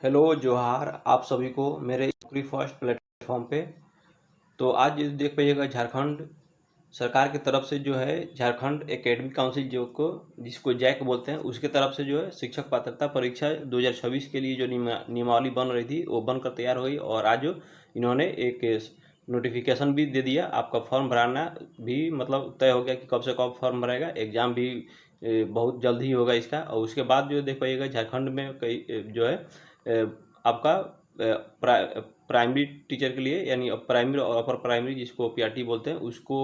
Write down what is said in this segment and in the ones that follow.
Hello जोहार आप सभी को मेरे नौकरी फर्स्ट प्लेटफॉर्म पे। तो आज देख पाइएगा झारखंड सरकार की तरफ से जो है झारखंड एकेडमिक काउंसिल जो को जिसको जैक बोलते हैं उसके तरफ से जो है शिक्षक पात्रता परीक्षा 2026 के लिए जो नियमावली बन रही थी वो बनकर तैयार हुई और आज इन्होंने एक नोटिफिकेशन भी दे दिया। आपका फॉर्म भराना भी मतलब तय हो गया कि कब से कब फॉर्म भरेगा। एग्ज़ाम भी बहुत जल्द ही होगा इसका। और उसके बाद जो देख पाइएगा झारखंड में कई जो है आपका प्राइमरी टीचर के लिए यानी प्राइमरी और अपर प्राइमरी जिसको पीआरटी बोलते हैं उसको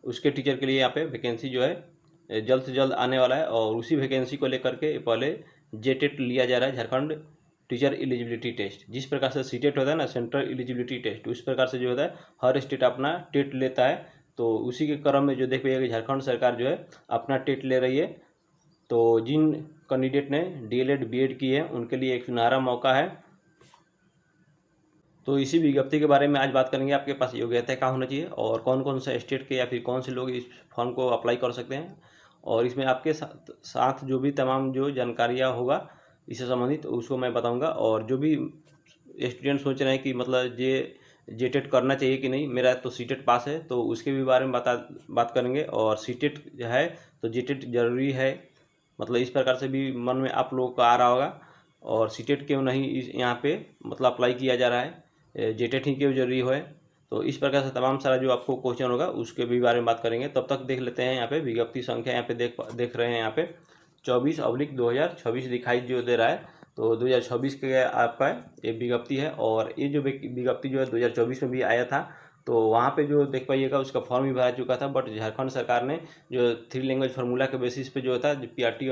उसके टीचर के लिए यहाँ पे वैकेंसी जो है जल्द से जल्द आने वाला है। और उसी वैकेंसी को लेकर के पहले जेटेट लिया जा रहा है, झारखंड टीचर एलिजिबिलिटी टेस्ट। जिस प्रकार से सीटेट होता है ना, सेंट्रल एलिजिबिलिटी टेस्ट, उस प्रकार से जो होता है हर स्टेट अपना टेट लेता है। तो उसी के क्रम में जो देख पाइएगा झारखंड सरकार जो है अपना टेट ले रही है। तो जिन कैंडिडेट ने डीएलएड बीएड की है उनके लिए एक सुनहरा मौका है। तो इसी विज्ञप्ति के बारे में आज बात करेंगे। आपके पास योग्यता क्या होना चाहिए और कौन कौन से स्टेट के या फिर कौन से लोग इस फॉर्म को अप्लाई कर सकते हैं, और इसमें आपके साथ जो भी तमाम जो जानकारियाँ होगा इससे संबंधित उसको मैं बताऊंगा। और जो भी स्टूडेंट सोच रहे हैं कि मतलब जेटेट करना चाहिए कि नहीं, मेरा तो सीटेट पास है तो उसके भी बारे में बात करेंगे। और सीटेट जो है तो जेटेट जरूरी है, मतलब इस प्रकार से भी मन में आप लोगों को आ रहा होगा। और सीटेट क्यों नहीं इस यहाँ पे मतलब अप्लाई किया जा रहा है, जेटेट ही क्यों जरूरी है। तो इस प्रकार से तमाम सारा जो आपको क्वेश्चन होगा उसके भी बारे में बात करेंगे। तब तक देख लेते हैं यहाँ पे विज्ञप्ति संख्या, यहाँ पे देख रहे हैं यहाँ पे 24/2026 दिखाई जो दे रहा है। तो 2026 के आपका ये विज्ञप्ति है। और ये जो विज्ञप्ति जो है 2024 में भी आया था। तो वहाँ पे जो देख पाइएगा उसका फॉर्म भी भरा चुका था, बट झारखंड सरकार ने जो 3 लैंग्वेज फार्मूला के बेसिस पे जो होता है पीआरटी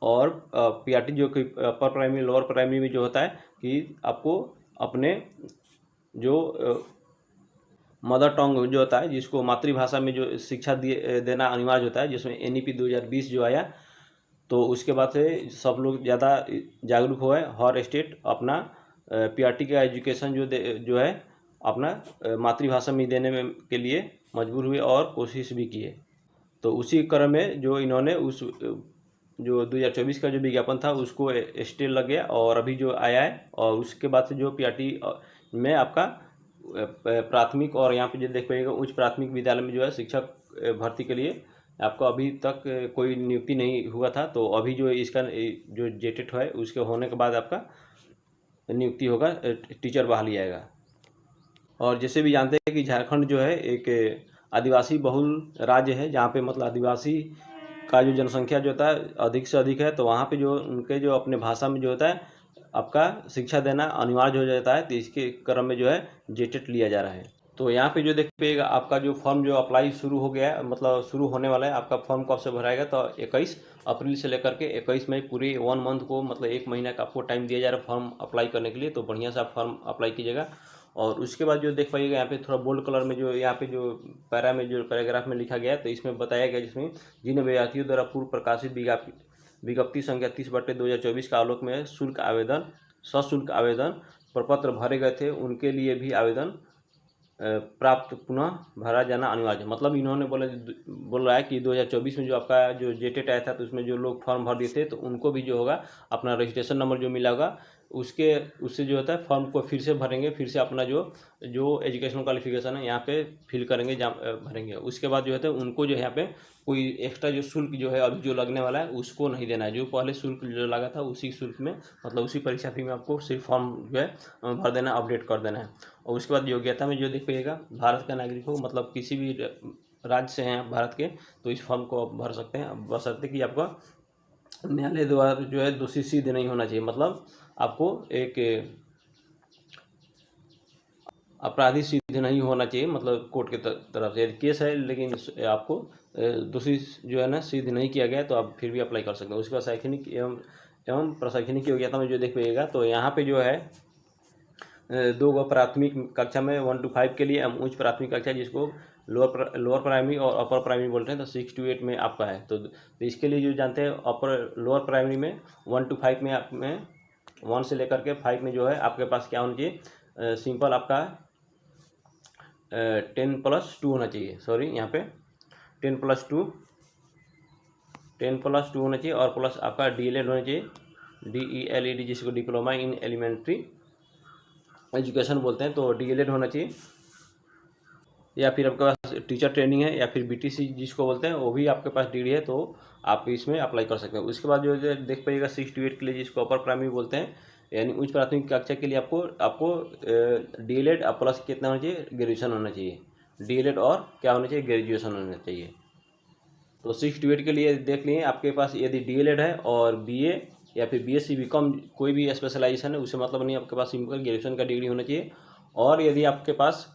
और पीआरटी जो कि अपर प्राइमरी लोअर प्राइमरी में जो होता है कि आपको अपने जो मदर टंग जो होता है जिसको मातृभाषा में जो शिक्षा देना अनिवार्य होता है, जिसमें एनईपी 2020 जो आया। तो उसके बाद से सब लोग ज़्यादा जागरूक हुए, हर स्टेट अपना पीआरटी का एजुकेशन जो है अपना मातृभाषा में देने में के लिए मजबूर हुए और कोशिश भी किए। तो उसी क्रम में जो इन्होंने उस जो 2024 का जो विज्ञापन था उसको स्टे लग गया और अभी जो आया है। और उसके बाद से जो पीआरटी में आपका प्राथमिक और यहाँ पे जो देख पाइएगा उच्च प्राथमिक विद्यालय में जो है शिक्षक भर्ती के लिए आपको अभी तक कोई नियुक्ति नहीं हुआ था। तो अभी जो इसका जो जेटेट है उसके होने के बाद आपका नियुक्ति होगा, टीचर बहाली आएगा। और जैसे भी जानते हैं कि झारखंड जो है एक आदिवासी बहुल राज्य है, जहाँ पे मतलब आदिवासी का जो जनसंख्या जो होता है अधिक से अधिक है। तो वहाँ पे जो उनके जो अपने भाषा में जो होता है आपका शिक्षा देना अनिवार्य हो जाता है। तो इसके क्रम में जो है जेटेट लिया जा रहा है। तो यहाँ पे जो देख पाइएगा आपका जो फॉर्म जो अप्लाई शुरू हो गया है, मतलब शुरू होने वाला है। आपका फॉर्म कब से भराएगा तो 21 अप्रैल से लेकर के 21 मई पूरे 1 मंथ को, मतलब 1 महीना का आपको टाइम दिया जा रहा है फॉर्म अप्लाई करने के लिए। तो बढ़िया से आप फॉर्म अप्लाई कीजिएगा। और उसके बाद जो देख पाइएगा यहाँ पे थोड़ा बोल्ड कलर में जो यहाँ पे जो पैराग्राफ में लिखा गया है, तो इसमें बताया गया जिसमें जिन विद्यार्थियों द्वारा पूर्व प्रकाशित विज्ञप्ति संख्या 30/2024 का आलोक में सशुल्क आवेदन प्रपत्र भरे गए थे उनके लिए भी आवेदन प्राप्त पुनः भरा जाना अनिवार्य है। मतलब इन्होंने बोल रहा है कि 2024 में जो आपका जो जेटेट आया था तो उसमें जो लोग फॉर्म भर दिए थे तो उनको भी जो होगा अपना रजिस्ट्रेशन नंबर जो मिला होगा उससे जो होता है फॉर्म को फिर से भरेंगे, फिर से अपना जो एजुकेशनल क्वालिफिकेशन है यहाँ पे फिल करेंगे, भरेंगे। उसके बाद जो है उनको जो है यहाँ पे कोई एक्स्ट्रा जो शुल्क जो है अभी जो लगने वाला है उसको नहीं देना है। जो पहले शुल्क जो लगा था उसी शुल्क में, मतलब उसी परीक्षा फी में आपको सिर्फ फॉर्म जो है भर देना, अपडेट कर देना है। और उसके बाद योग्यता में जो देख पाइएगा भारत का नागरिक हो, मतलब किसी भी राज्य से हैं भारत के, तो इस फॉर्म को आप भर सकते हैं, बशर्ते कि आपका न्यायालय द्वारा जो है दोषी सिद्ध नहीं होना चाहिए। मतलब आपको एक अपराधी सिद्ध नहीं होना चाहिए, मतलब कोर्ट के तरफ से यदि केस है लेकिन आपको दोषी जो है ना सिद्ध नहीं किया गया तो आप फिर भी अप्लाई कर सकते हैं। उसके बाद शैक्षणिक एवं प्रशैक्षणिक योग्यता में जो देख पाइएगा तो यहाँ पे जो है 2 प्राथमिक कक्षा में 1 to 5 के लिए उच्च प्राथमिक कक्षा जिसको लोअर प्राइमरी और अपर प्राइमरी बोलते हैं, तो 6 to 8 में आपका है। तो इसके लिए जो जानते हैं लोअर प्राइमरी में 1 to 5 में आप में 1 से लेकर के 5 में जो है आपके पास क्या होना चाहिए, सिंपल आपका 10+2 होना चाहिए। सॉरी, यहाँ पे 10+2 होना चाहिए और प्लस आपका डीएलएड होना चाहिए DELED, जिसको डिप्लोमा इन एलिमेंट्री एजुकेशन बोलते हैं, तो DELED होना चाहिए। या फिर आपके पास टीचर ट्रेनिंग है या फिर BTC जिसको बोलते हैं, वो भी आपके पास डिग्री है, तो आप इसमें अप्लाई कर सकते हैं। उसके बाद जो देख पाइएगा 6 to 8 के लिए, जिसको अपर प्राइमरी बोलते हैं, यानी उच्च प्राथमिक कक्षा के लिए आपको DELED प्लस कितना होना चाहिए, ग्रेजुएशन होना चाहिए। DELED और क्या होना चाहिए, ग्रेजुएशन होना चाहिए। तो 6 to 8 के लिए देख लिए, आपके पास यदि DELED है और BA या फिर BSc BCom कोई भी स्पेशलाइजेशन है, उससे मतलब नहीं, आपके पास सिंपल ग्रेजुएशन का डिग्री होना चाहिए। और यदि आपके पास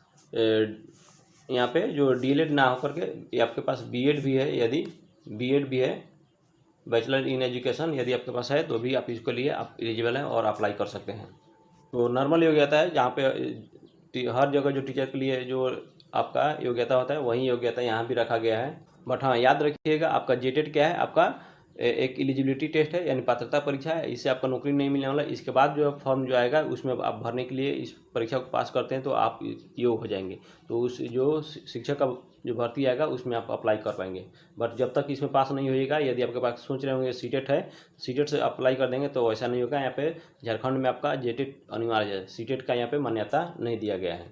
यहाँ पे जो DELED ना होकर के आपके पास BEd भी है, यदि BEd भी है, बैचलर इन एजुकेशन, यदि आपके पास है तो भी आप इसके लिए आप एलिजिबल हैं और अप्लाई कर सकते हैं। तो नॉर्मल योग्यता है, जहाँ पे हर जगह जो टीचर के लिए जो आपका योग्यता होता है, वही योग्यता यहाँ भी रखा गया है। बट हाँ, याद रखिएगा, आपका जेटेड क्या है, आपका एक एलिजिबिलिटी टेस्ट है, यानी पात्रता परीक्षा है। इससे आपका नौकरी नहीं मिलने वाला। इसके बाद जो फॉर्म जो आएगा, उसमें आप भरने के लिए इस परीक्षा को पास करते हैं तो आप योग्य हो जाएंगे। तो उस जो शिक्षक का जो भर्ती आएगा, उसमें आप अप्लाई कर पाएंगे। बट जब तक इसमें पास नहीं होइएगा, यदि आपके पास सोच रहे होंगे सीटेट है, सीटेट से अप्लाई कर देंगे, तो ऐसा नहीं होगा। यहाँ पे झारखंड में आपका जेटेट अनिवार्य है, सीटेट का यहाँ पे मान्यता नहीं दिया गया है।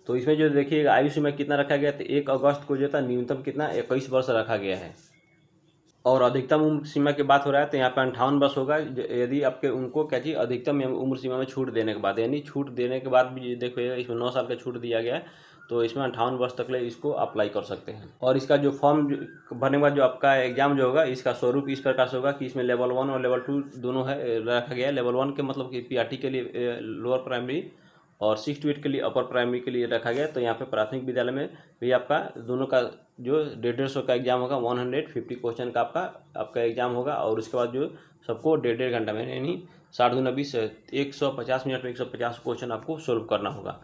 तो इसमें जो देखिएगा आयु सीमा कितना रखा गया, तो 1 अगस्त को जो था न्यूनतम कितना 21 वर्ष रखा गया है। और अधिकतम उम्र सीमा की बात हो रहा है, तो यहाँ पे 58 वर्ष होगा, यदि आपके उनको क्या चाहिए, अधिकतम उम्र सीमा में छूट देने के बाद, यानी छूट देने के बाद भी देखिएगा इसमें 9 साल का छूट दिया गया है, तो इसमें 58 वर्ष तक ले इसको अप्लाई कर सकते हैं। और इसका जो फॉर्म भरने के बाद जो आपका एग्जाम जो होगा, इसका स्वरूप इस प्रकार से होगा कि इसमें लेवल 1 और लेवल 2 दोनों है रखा गया है। लेवल 1 के मतलब कि PRT के लिए लोअर प्राइमरी, और 6 to 8 के लिए अपर प्राइमरी के लिए रखा गया। तो यहाँ पे प्राथमिक विद्यालय में भी आपका दोनों का जो 150 का एग्जाम होगा, 150 क्वेश्चन का आपका एग्जाम होगा। और उसके बाद जो सबको 1.5 घंटा में, यानी 60 दूना 20, 150 मिनट में 150 क्वेश्चन आपको सोल्व करना होगा।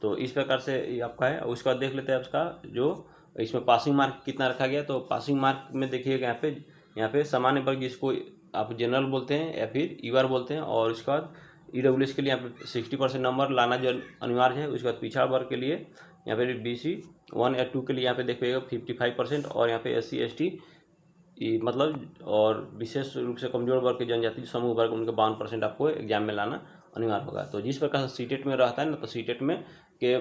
तो इस प्रकार से ये आपका है। उसके बाद देख लेते हैं उसका जो इसमें पासिंग मार्क कितना रखा गया। तो पासिंग मार्क में देखिएगा यहाँ पे सामान्य वर्ग, जिसको आप जनरल बोलते हैं या फिर UR बोलते हैं, और उसके बाद EWS के लिए यहाँ पे 60% नंबर लाना जो अनिवार्य है। उसके बाद पिछड़ा वर्ग के लिए यहाँ पे BC 1 या 2 के लिए यहाँ पे देखिएगा 55%, और यहाँ पे SC ST मतलब और विशेष रूप से कमजोर वर्ग के जनजाति समूह वर्ग, उनके 52% आपको एग्जाम में लाना अनिवार्य होगा। तो जिस प्रकार से सीटेट में रहता है ना, तो सीटेट में के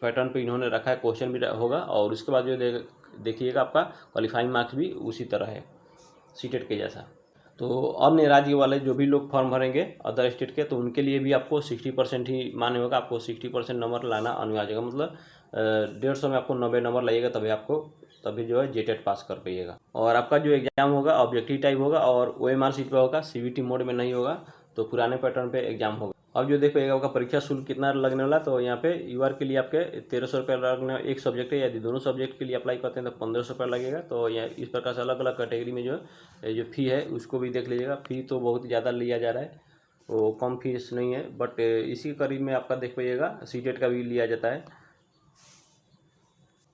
पैटर्न पे इन्होंने रखा है, क्वेश्चन भी होगा। और उसके बाद जो देखिएगा आपका क्वालिफाइंग मार्क्स भी उसी तरह है सीटेट के जैसा। तो अन्य राज्य वाले जो भी लोग फॉर्म भरेंगे अदर स्टेट के, तो उनके लिए भी आपको 60% ही मान्य होगा। आपको 60% नंबर लाना अनिवार्य होगा, मतलब 150 में आपको 90 नंबर लाइएगा, तभी जो है जेटेट पास कर पाइएगा। और आपका जो एग्जाम होगा ऑब्जेक्टिव टाइप होगा, और OMR सीट पे होगा, CBT मोड में नहीं होगा। तो पुराने पैटर्न पे एग्जाम होगा। अब जो देख पाइएगा आपका परीक्षा शुल्क कितना लगने वाला, तो यहाँ पे UR के लिए आपके 1300 रुपये लगने, एक सब्जेक्ट है। यदि दोनों सब्जेक्ट के लिए अप्लाई करते हैं तो 1500 रुपये लगेगा। तो यह इस प्रकार से अलग अलग कैटेगरी में जो फ़ी है उसको भी देख लीजिएगा। फ़ी तो बहुत ज़्यादा लिया जा रहा है, वो कम फीस नहीं है। बट इसी करीब में आपका देख पाइएगा सीटेट का भी लिया जाता है।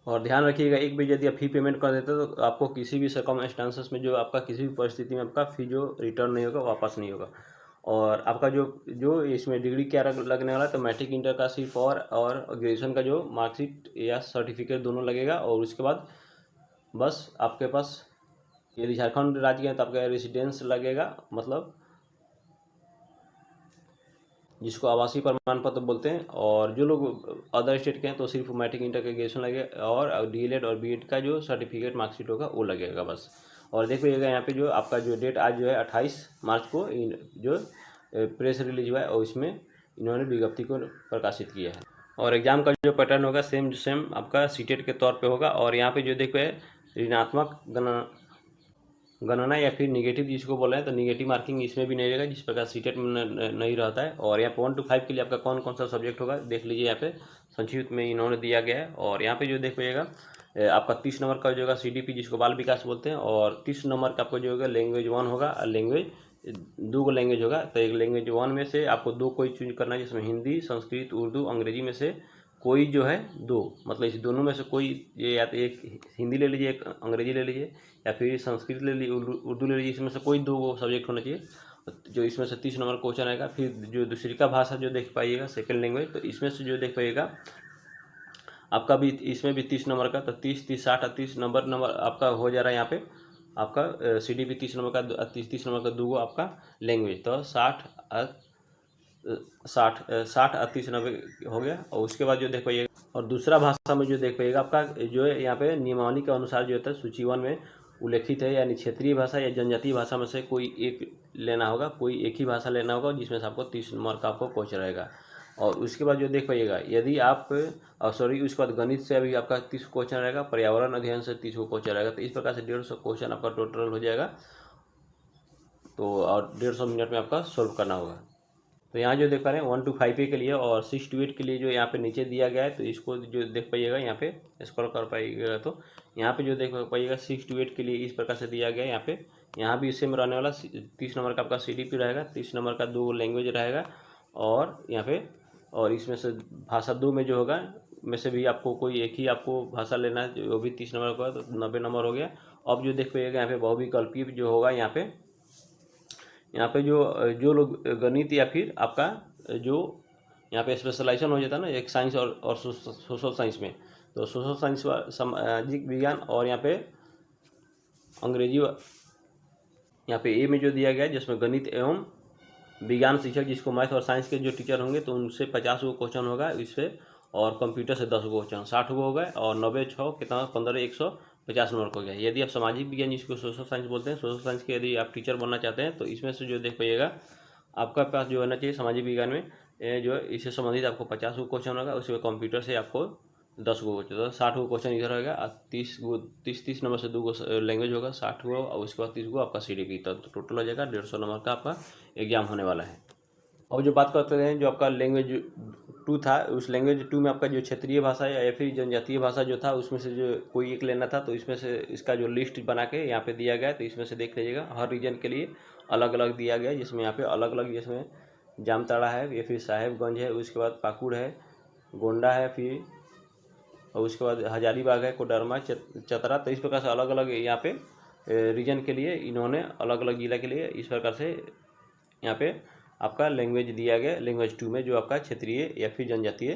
और ध्यान रखिएगा, एक बार यदि आप फ़ी पेमेंट कर देते हो, तो आपको किसी भी सर्कमस्टांसेस में जो आपका किसी भी परिस्थिति में आपका फ़ी जो रिटर्न नहीं होगा, वापस नहीं होगा। और आपका जो इसमें डिग्री क्या लगने वाला है, तो मैट्रिक इंटर का सिर्फ और ग्रेजुएशन का जो मार्कशीट या सर्टिफिकेट दोनों लगेगा। और उसके बाद बस आपके पास यदि झारखंड राज्य के हैं तो आपका रेसिडेंस लगेगा, मतलब जिसको आवासीय प्रमाण पत्र बोलते हैं। और जो लोग अदर स्टेट के हैं तो सिर्फ मैट्रिक इंटर का ग्रेजुएशन लगेगा, और DELED और BEd का जो सर्टिफिकेट मार्कशीट होगा वो लगेगा बस। और देखिएगा यहाँ पे जो आपका जो डेट आज जो है 28 मार्च को जो प्रेस रिलीज हुआ है, और इसमें इन्होंने विज्ञप्ति को प्रकाशित किया है। और एग्जाम का जो पैटर्न होगा सेम आपका सीटेट के तौर पे होगा। और यहाँ पे जो देखिए ऋणात्मक गणना या फिर निगेटिव जिसको बोल रहे हैं, तो निगेटिव मार्किंग इसमें भी नहीं रहेगा, जिस प्रकार सीटेट में नहीं रहता है। और यहाँ पे 1 to 5 के लिए आपका कौन कौन सा सब्जेक्ट होगा देख लीजिए, यहाँ पे संक्षिप्त में इन्होंने दिया गया है। और यहाँ पे जो देख पाइएगा आपका 30 नंबर का जो होगा CDP, जिसको बाल विकास बोलते हैं, और 30 नंबर का आपको जो होगा लैंग्वेज 1 होगा, और लैंग्वेज 2 लैंग्वेज होगा। तो एक लैंग्वेज 1 में से आपको 2 कोई चूज करना है, जिसमें हिंदी, संस्कृत, उर्दू, अंग्रेजी में से कोई जो है 2, मतलब इस दोनों में से कोई, ये या तो एक हिंदी ले लीजिए, एक अंग्रेजी ले लीजिए, या फिर संस्कृत ले लीजिए, उर्दू ले लीजिए। इसमें से कोई 2 सब्जेक्ट होना चाहिए, जो इसमें से 30 नंबर क्वेश्चन आएगा। फिर जो दूसरी का भाषा जो देख पाइएगा सेकेंड लैंग्वेज, तो इसमें से जो देख पाइएगा आपका भी इसमें भी 30 नंबर का, तो 30 30 60 30 नंबर आपका हो जा रहा है यहाँ पे। आपका CDP 30 नंबर का 30 नंबर का 2 गो आपका लैंग्वेज, तो 60 30 90 हो गया। और उसके बाद जो देख पाइएगा, और दूसरा भाषा में जो देख पाइएगा आपका जो है यहाँ पे नियमावली के अनुसार जो होता है सूची 1 में उल्लेखित है, यानी क्षेत्रीय भाषा या जनजातीय भाषा में से कोई एक लेना होगा, कोई एक ही भाषा लेना होगा जिसमें से आपको 30 नंबर का आपको क्वेश्चन रहेगा। और उसके बाद जो देख पाइएगा, यदि आप सॉरी उसके बाद गणित से अभी आपका 30 क्वेश्चन रहेगा, पर्यावरण अध्ययन से 30 क्वेश्चन रहेगा। तो इस प्रकार से 150 क्वेश्चन आपका टोटल हो जाएगा। तो और 150 मिनट में आपका सोल्व करना होगा। तो यहाँ जो देख पा रहे हैं 1 to 5A के लिए और 6 to 8 के लिए जो यहाँ पे नीचे दिया गया है, तो इसको जो देख पाइएगा यहाँ पे स्क्रॉल कर पाइएगा, तो यहाँ पे जो देख पाइएगा 6 to 8 के लिए इस प्रकार से दिया गया है। यहाँ भी इससे में रहने वाला 30 नंबर का आपका CDP रहेगा, 30 नंबर का 2 लैंग्वेज रहेगा, और यहाँ पे और इसमें से भाषा 2 में जो होगा में से भी आपको कोई एक ही आपको भाषा लेना है, जो भी 30 नंबर का, तो 90 नंबर हो गया। अब जो देख पाइएगा यहाँ पे बहुविकल्पीय जो होगा, यहाँ पे जो लोग गणित या फिर आपका जो यहाँ पे स्पेशलाइजेशन हो जाता है ना, एक साइंस और सोशल साइंस में, तो सोशल साइंस सामाजिक विज्ञान और यहाँ पे अंग्रेजी यहाँ पे ए में जो दिया गया है, जिसमें गणित एवं विज्ञान शिक्षक जिसको मैथ और साइंस के जो टीचर होंगे तो उनसे 50 गो क्वेश्चन होगा इस पर, और कंप्यूटर से 10 गो क्वेश्चन 60 गो हो गए, और 90 6 कितना 15 150 नंबर को हो गया। यदि आप सामाजिक विज्ञान जिसको सोशल साइंस बोलते हैं, सोशल साइंस के यदि आप टीचर बनना चाहते हैं तो इसमें से जो देख पाइएगा आपका पास जो होना चाहिए सामाजिक विज्ञान में जो है इससे संबंधित आपको 50 गो क्वेश्चन होगा, उसमें कंप्यूटर से आपको 10 गो क्वेश्चन, तो 60 गो क्वेश्चन इधर होगा, 30 नंबर से 2 गो लैंग्वेज होगा 60 गो, और उसके बाद 30 गो आपका CDP, तो टोटल हो जाएगा 150 नंबर का आपका एग्जाम होने वाला है। और जो बात करते हैं जो आपका लैंग्वेज 2 था, उस लैंग्वेज 2 में आपका जो क्षेत्रीय भाषा या फिर जनजातीय भाषा जो था उसमें से जो कोई एक लेना था, तो इसमें से इसका जो लिस्ट बना के यहाँ पे दिया गया है, तो इसमें से देख लीजिएगा हर रीजन के लिए अलग अलग दिया गया है, जिसमें यहाँ पे अलग अलग, जिसमें जामताड़ा है या फिर साहेबगंज है, उसके बाद पाकुड़ है, गोंडा है, फिर और उसके बाद हजारीबाग है, कोडरमा, चतरा। तो इस प्रकार से अलग अलग यहाँ पे रीजन के लिए इन्होंने अलग अलग जिला के लिए इस प्रकार से यहाँ पे आपका लैंग्वेज दिया गया, लैंग्वेज 2 में जो आपका क्षेत्रीय या फिर जनजातीय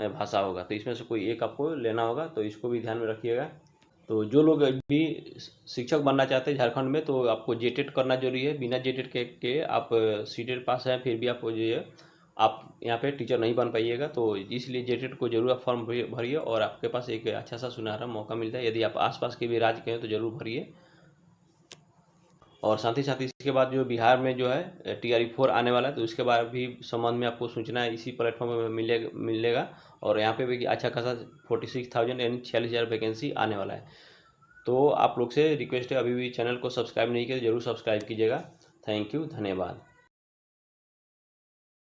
भाषा होगा, तो इसमें से कोई एक आपको लेना होगा, तो इसको भी ध्यान में रखिएगा। तो जो लोग भी शिक्षक बनना चाहते हैं झारखंड में, तो आपको जेटेट करना जरूरी है। बिना जेटेट के आप सीटेट पास हैं फिर भी आप जो है आप यहाँ पे टीचर नहीं बन पाइएगा, तो इसलिए जेटेट को जरूर आप फॉर्म भरिए, और आपके पास एक अच्छा सा सुनहरा मौका मिलता है। यदि आप आसपास के भी राज्य के हैं तो जरूर भरिए। और साथ ही इसके बाद जो बिहार में जो है TRE 4 आने वाला है, तो उसके बाद भी संबंध में आपको सूचना इसी प्लेटफॉर्म में मिलेगा। और यहाँ पे भी अच्छा खासा 46,000 यानी 46,000 वैकेंसी आने वाला है। तो आप लोग से रिक्वेस्ट है, अभी भी चैनल को सब्सक्राइब नहीं किया तो जरूर सब्सक्राइब कीजिएगा। थैंक यू, धन्यवाद।